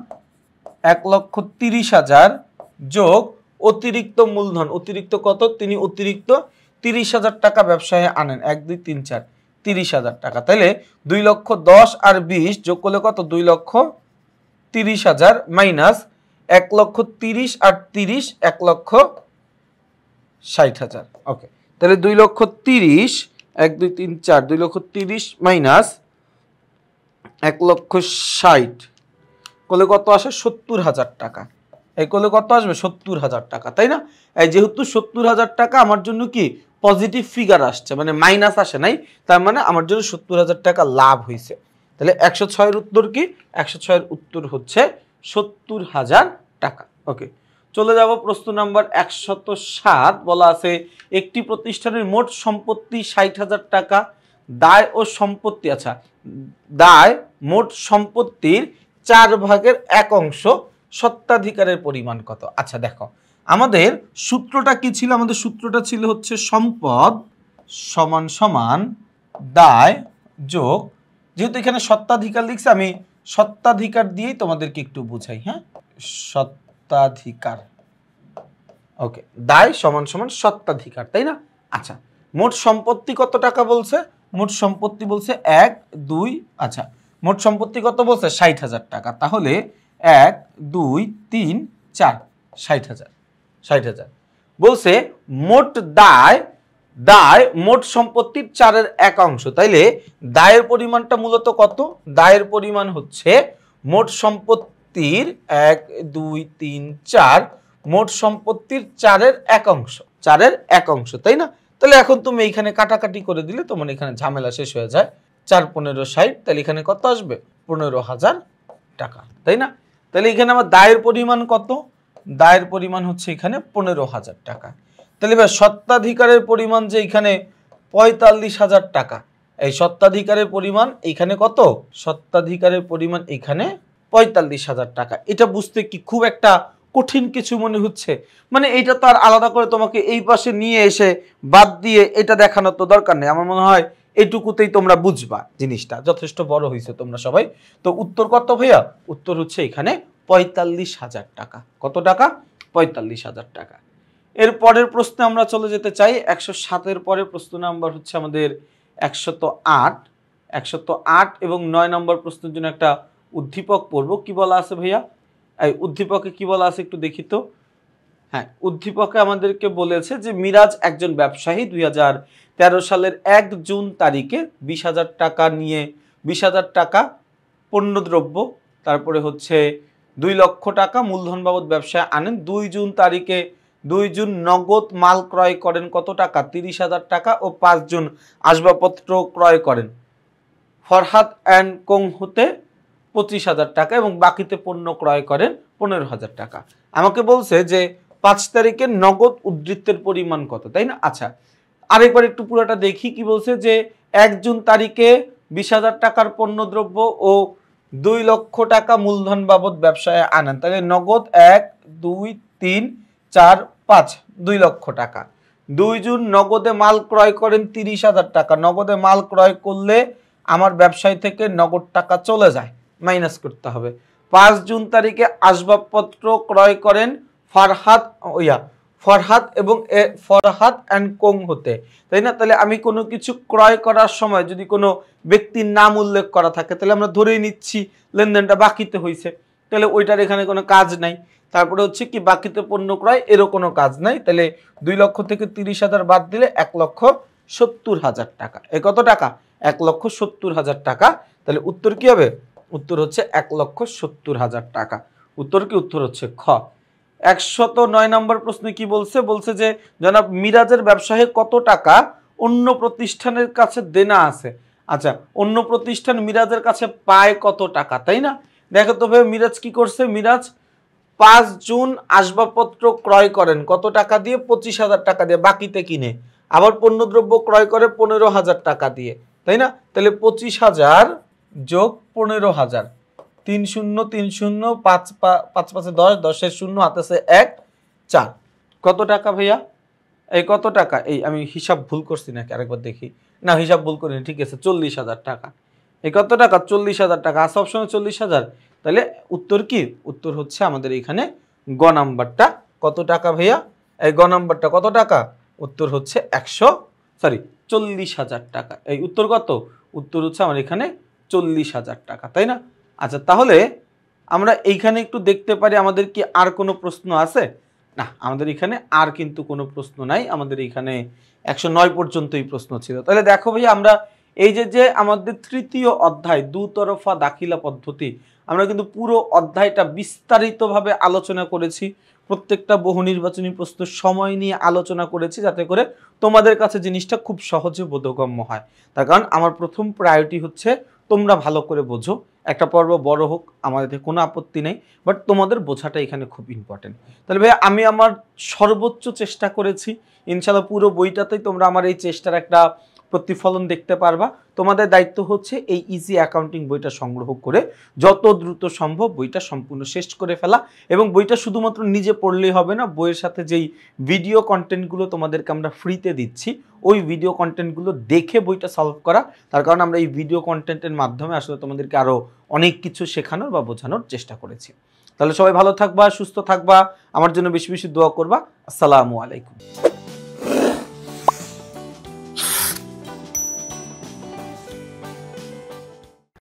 1,30,000 যোগ অতিরিক্ত মূলধন, অতিরিক্ত কত? তিনি অতিরিক্ত 30,000 টাকা ব্যবসায় আনেন, 1 2 3 4 30,000 টাকা। তাহলে 2,10,000 আর 20 যোগ করলে কত? 2,30,000 মাইনাস 1,30,000 আর 30 1,60,000। ওকে, তাহলে 2,30,000 1 2 3 4 2,30,000 মাইনাস 1,60,000 করলে কত আসে? 70,000 টাকা। এই করলে কত আসবে? 70,000 টাকা, তাই না? এই যেহেতু 70,000 টাকা আমার জন্য কি পজিটিভ ফিগার আসছে, মানে মাইনাস আসে নাই, তার মানে আমার জন্য 70,000 টাকা লাভ হয়েছে। তাহলে 106 এর উত্তর কি? 106 এর উত্তর হচ্ছে 70,000 টাকা। ওকে, চলে যাব প্রশ্ন নাম্বার 107। বলা আছে একটি প্রতিষ্ঠানের মোট সম্পত্তি 60,000 টাকা, দায় ও সম্পত্তি, আচ্ছা দায় মোট সম্পত্তির 4/1 অংশ, স্বত্বাধিকারের পরিমাণ কত? আচ্ছা দেখো আমাদের সূত্রটা কি ছিল? আমাদের সূত্রটা ছিল হচ্ছে সম্পদ সমান সমান দায় যোগ, যেহেতু এখানে স্বত্বাধিকার লিখছে আমি স্বত্বাধিকার দিয়েই তোমাদেরকে একটু বুঝাই। হ্যাঁ, স্বত্বাধিকার। ওকে, দায় সমান সমান স্বত্বাধিকার, তাই না? আচ্ছা, মোট সম্পত্তি কত টাকা বলছে? মোট সম্পত্তি বলছে 1 2, আচ্ছা মোট সম্পত্তি কত বলছে? 60,000 টাকা। তাহলে 1 2 3 4 60,000, 60,000 বলছে মোট দায়, দায় মোট সম্পত্তির 4/1 অংশ। তাইলে দায়ের পরিমাণটা মূলত কত? দায়ের পরিমাণ হচ্ছে মোট সম্পত্তির 1 2 3 4, মোট সম্পত্তির 4/1 অংশ, 4/1 অংশ, তাই না? তাহলে এখন তুমি এইখানে কাটাকাটি করে দিলে তোমার এখানে ঝামেলা শেষ হয়ে যায়। 4 15 60, তাহলে এখানে কত আসবে? 15,000 টাকা, তাই না? তাহলে এখানে আমার দায়ের পরিমাণ কত? দায়ের পরিমাণ হচ্ছে এখানে 15,000 টাকা। তাহলে এবার স্বত্বাধিকারের পরিমাণ যে এখানে 45,000 টাকা, এই স্বত্বাধিকারের পরিমাণ এখানে কত? স্বত্বাধিকারের পরিমাণ এখানে 45,000 টাকা। এটা বুঝতে কি খুব একটা কঠিন কিছু মনে হচ্ছে? মানে এটা তো আর আলাদা করে তোমাকে এই পাশে নিয়ে এসে বাদ দিয়ে এটা দেখানোর তো দরকার নেই। আমার মনে হয় এইটুকুতেই তোমরা বুঝবা জিনিসটা, যথেষ্ট বড় হয়েছে তোমরা সবাই। তো উত্তর কত ভাইয়া? উত্তর হচ্ছে এখানে 45,000 টাকা। কত টাকা? 45,000 টাকা। এর পরের প্রশ্নে আমরা চলে যেতে চাই। 107-এর পরের প্রশ্ন নাম্বার হচ্ছে আমাদের 108। 108 এবং 9 নম্বর প্রশ্নের জন্য একটা উদ্দীপক পড়ব। কি বলা আছে ভাইয়া? এই উদ্দীপকে কি বলা আছে একটু দেখি তো। হ্যাঁ, উদ্দীপকে আমাদেরকে বলেছে যে মিরাজ একজন ব্যবসায়ী 2013 সালের 1 জুন তারিখে 20,000 টাকা নিয়ে 20,000 টাকা পণ্যদ্রব্য, তারপরে হচ্ছে 2 লক্ষ টাকা মূলধন বাবদ ব্যবসায় আনেন। 2 জুন তারিখে 2 জুন নগদ মাল ক্রয় করেন কত টাকা? 30,000 টাকা ও 5 জুন আসবাবপত্র ক্রয় করেন ফরহাদ অ্যান্ড কোং হতে 25,000 টাকা এবং বাকিতে পণ্য ক্রয় করেন 15,000 টাকা। আমাকে বলছে যে 5 তারিখে নগদ উদ্ধৃতের পরিমাণ কত, তাই না? আচ্ছা আরেকবার একটু পুরোটা দেখি। কি বলছে যে 1 জুন তারিখে 20,000 টাকার পণ্যদ্রব্য ও 2 লক্ষ টাকা মূলধন বাবদ ব্যবসায় আনেন, তাহলে নগদ 1 2 3 4 5 2 লক্ষ টাকা। 2 জুন নগদে মাল ক্রয় করেন 30,000 টাকা, নগদে মাল ক্রয় করলে আমার ব্যবসায় থেকে নগদ টাকা চলে যায়, মাইনাস করতে হবে। 5 জুন তারিখে আসবাবপত্র ক্রয় করেন ফরহাদ এবং ফরহাদ অ্যান্ড কোং হতে, তাই না? তাহলে আমি কোনো কিছু ক্রয় করার সময় যদি কোনো ব্যক্তির নাম উল্লেখ করা থাকে তাহলে আমরা ধরেই নিচ্ছি লেনদেনটা বাকিতে হয়েছে, তাহলে ওইটার এখানে কোনো কাজ নাই। তারপরে হচ্ছে কি বাকিতে পণ্য ক্রয়, এরও কোনো কাজ নাই, তাহলে 2 লক্ষ থেকে 30,000 বাদ দিলে 1,70,000 টাকা। এ কত টাকা? 1,70,000 টাকা। তাহলে উত্তর কি হবে? উত্তর হচ্ছে 1,70,000 টাকা। উত্তর কি? উত্তর হচ্ছে খ। 109 নম্বর প্রশ্নে কি বলছে? বলছে যে জনাব মিরাজের ব্যবসায়ে কত টাকা অন্য প্রতিষ্ঠানের কাছে দেনা আছে। আচ্ছা, অন্য প্রতিষ্ঠান মিরাজের কাছে পায় কত টাকা, তাই না? দেখো তো ভাই, মিরাজ কি করছে? মিরাজ 5 জুন আসবাবপত্র ক্রয় করেন কত টাকা দিয়ে? 25,000 টাকা দিয়ে বাকিতে কিনে। আবার পণ্যদ্রব্য ক্রয় করে 15,000 টাকা দিয়ে, তাই না? তাহলে 25,000 যোগ 15,000, 3 শূন্য 3 শূন্য 5 5 5 10, 10 শূন্য হাতে আছে 1 4। কত টাকা ভাইয়া? এই কত টাকা? এই আমি হিসাব ভুল করছি নাকি আরেকবার দেখি। না, হিসাব ভুল করিনি, ঠিক আছে, 40,000 টাকা। এই কত টাকা? 40,000 টাকা। আছে অপশনে 40,000। তাহলে উত্তর কি? উত্তর হচ্ছে আমাদের এখানে গ নাম্বারটা। কত টাকা ভাইয়া? এই গ নাম্বারটা কত টাকা? উত্তর হচ্ছে 40,000 টাকা। এই উত্তর কত? উত্তর হচ্ছে আমার এখানে 40,000 টাকা, তাই না? আচ্ছা, তাহলে আমরা এইখানে একটু দেখতে পারি আমাদের কি আর কোনো প্রশ্ন আছে? না, আমাদের এখানে আর কিন্তু কোনো প্রশ্ন নাই। আমাদের এখানে 109 পর্যন্তই প্রশ্ন ছিল। তাহলে দেখো ভাইয়া, আমরা এই যে আমাদের তৃতীয় অধ্যায় দুতরফা দাখিলা পদ্ধতি, আমরা কিন্তু পুরো অধ্যায়টা বিস্তারিতভাবে আলোচনা করেছি। প্রত্যেকটা বহু নির্বাচনী প্রশ্ন সময় নিয়ে আলোচনা করেছি, যাতে করে তোমাদের কাছে জিনিসটা খুব সহজে বোধগম্য হয়। তার কারণ আমার প্রথম প্রায়োরিটি হচ্ছে তোমরা ভালো করে বোঝো। একটা পর্ব বড় হোক, আমাদের কোনো আপত্তি নেই, বাট তোমাদের বোঝাটা এখানে খুব ইম্পর্টেন্ট। তাহলে ভাই, আমি আমার সর্বোচ্চ চেষ্টা করেছি। ইনশাআল্লাহ পুরো বইটাতেই তোমরা আমার এই চেষ্টার একটা প্রতিফলন দেখতে পারবা। তোমাদের দায়িত্ব হচ্ছে এই ইজি অ্যাকাউন্টিং বইটা সংগ্রহ করে যত দ্রুত সম্ভব বইটা সম্পূর্ণ শেষ করে ফেলা। এবং বইটা শুধুমাত্র নিজে পড়লেই হবে না, বইয়ের সাথে যেই ভিডিও কন্টেন্টগুলো তোমাদেরকে আমরা ফ্রিতে দিচ্ছি, ওই ভিডিও কন্টেন্টগুলো দেখে বইটা সলভ করা। তার কারণ আমরা এই ভিডিও কন্টেন্টের মাধ্যমে আসলে তোমাদেরকে আরও অনেক কিছু শেখানোর বা বোঝানোর চেষ্টা করেছি। তাহলে সবাই ভালো থাকবা, সুস্থ থাকবা, আমার জন্য বেশি বেশি দোয়া করবা। আসসালামু আলাইকুম।